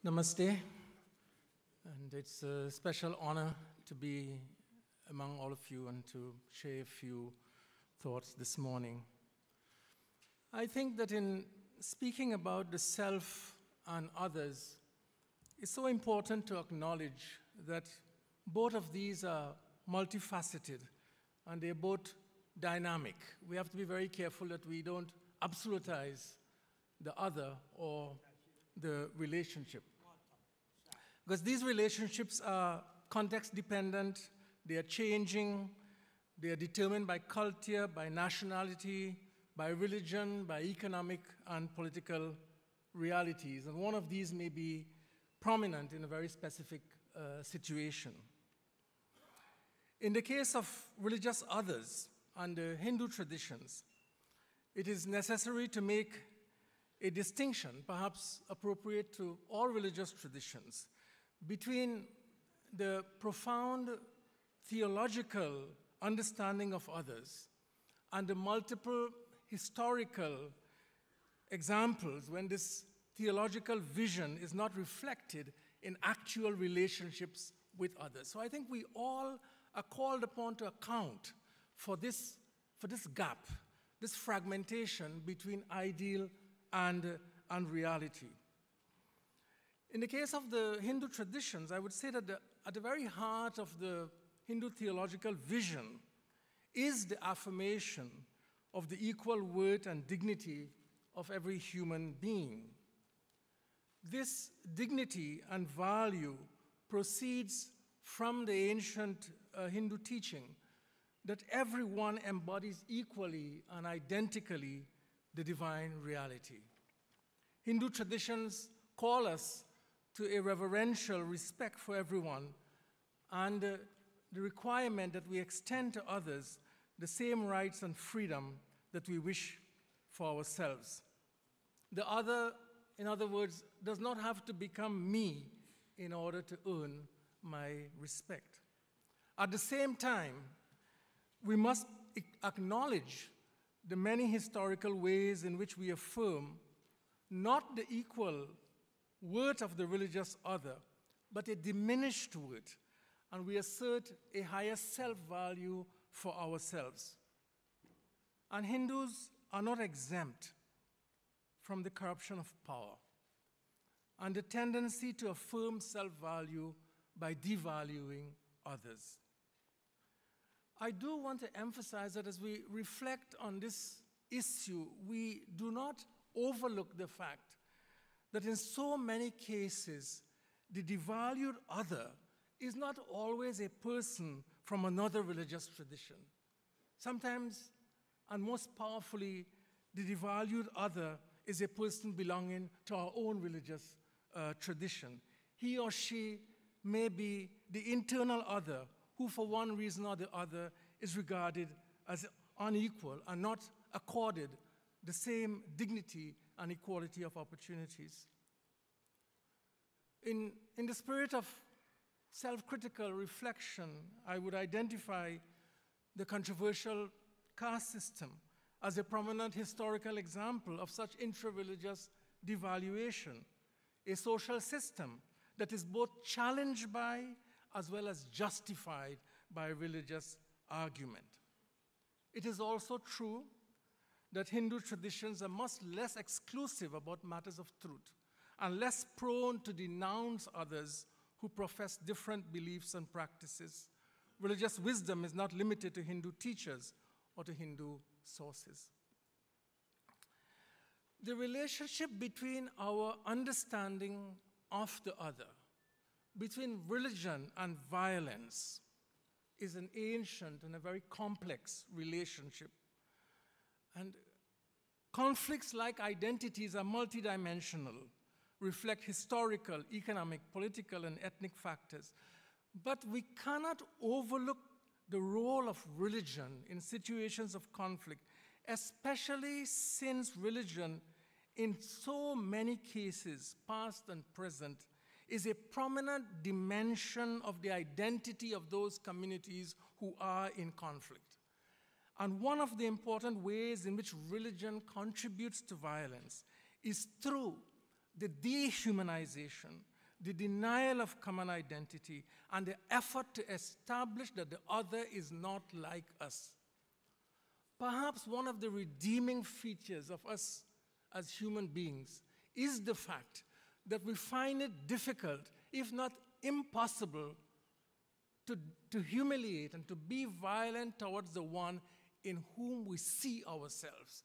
Namaste, and it's a special honor to be among all of you and to share a few thoughts this morning. I think that in speaking about the self and others, it's so important to acknowledge that both of these are multifaceted and they're both dynamic. We have to be very careful that we don't absolutize the other or the relationship. Because these relationships are context-dependent, they are changing, they are determined by culture, by nationality, by religion, by economic and political realities. And one of these may be prominent in a very specific situation. In the case of religious others and the Hindu traditions, it is necessary to make a distinction, perhaps appropriate to all religious traditions, between the profound theological understanding of others and the multiple historical examples when this theological vision is not reflected in actual relationships with others. So I think we all are called upon to account for this gap, this fragmentation between ideal and reality. In the case of the Hindu traditions, I would say that at the very heart of the Hindu theological vision is the affirmation of the equal worth and dignity of every human being. This dignity and value proceeds from the ancient Hindu teaching that everyone embodies equally and identically the divine reality. Hindu traditions call us to a reverential respect for everyone and the requirement that we extend to others the same rights and freedom that we wish for ourselves. The other, in other words, does not have to become me in order to earn my respect. At the same time, we must acknowledge the many historical ways in which we affirm not the equal worth of the religious other, but a diminished worth, and we assert a higher self-value for ourselves. And Hindus are not exempt from the corruption of power and the tendency to affirm self-value by devaluing others. I do want to emphasize that as we reflect on this issue, we do not overlook the fact that in so many cases, the devalued other is not always a person from another religious tradition. Sometimes, and most powerfully, the devalued other is a person belonging to our own religious tradition. He or she may be the internal other who, for one reason or the other, is regarded as unequal and not accorded the same dignity and equality of opportunities. In the spirit of self-critical reflection, I would identify the controversial caste system as a prominent historical example of such intra-religious devaluation, a social system that is both challenged by as well as justified by religious argument. It is also true that Hindu traditions are much less exclusive about matters of truth and less prone to denounce others who profess different beliefs and practices. Religious wisdom is not limited to Hindu teachers or to Hindu sources. The relationship between our understanding of the other, between religion and violence, is an ancient and a very complex relationship. And conflicts like identities are multidimensional, reflect historical, economic, political, and ethnic factors. But we cannot overlook the role of religion in situations of conflict, especially since religion, in so many cases, past and present, is a prominent dimension of the identity of those communities who are in conflict. And one of the important ways in which religion contributes to violence is through the dehumanization, the denial of common identity, and the effort to establish that the other is not like us. Perhaps one of the redeeming features of us as human beings is the fact that we find it difficult, if not impossible, to humiliate and to be violent towards the one in whom we see ourselves.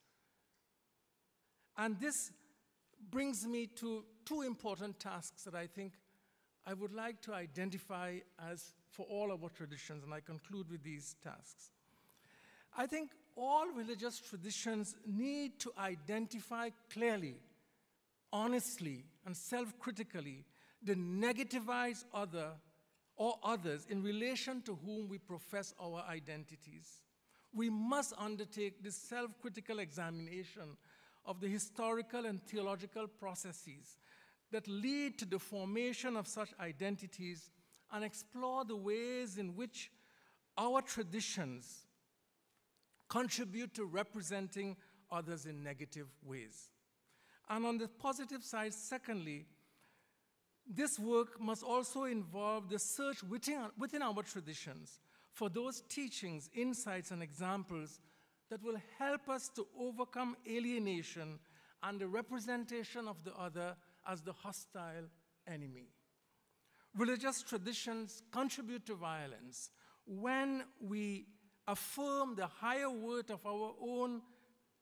And this brings me to two important tasks that I think I would like to identify as for all our traditions, and I conclude with these tasks. I think all religious traditions need to identify clearly, honestly, and self-critically the negativized other or others in relation to whom we profess our identities. We must undertake this self-critical examination of the historical and theological processes that lead to the formation of such identities and explore the ways in which our traditions contribute to representing others in negative ways. And on the positive side, secondly, this work must also involve the search within our traditions for those teachings, insights, and examples that will help us to overcome alienation and the representation of the other as the hostile enemy. Religious traditions contribute to violence when we affirm the higher worth of our own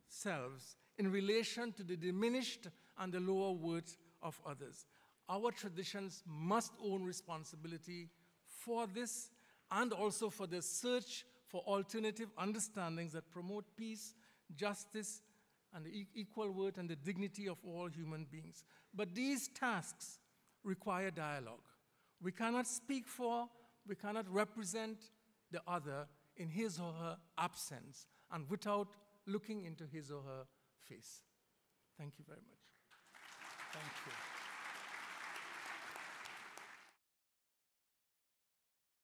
selves in relation to the diminished and the lower worth of others. Our traditions must own responsibility for this and also for the search for alternative understandings that promote peace, justice, and the equal worth and the dignity of all human beings. But these tasks require dialogue. We cannot speak for, we cannot represent the other in his or her absence and without looking into his or her face. Thank you very much.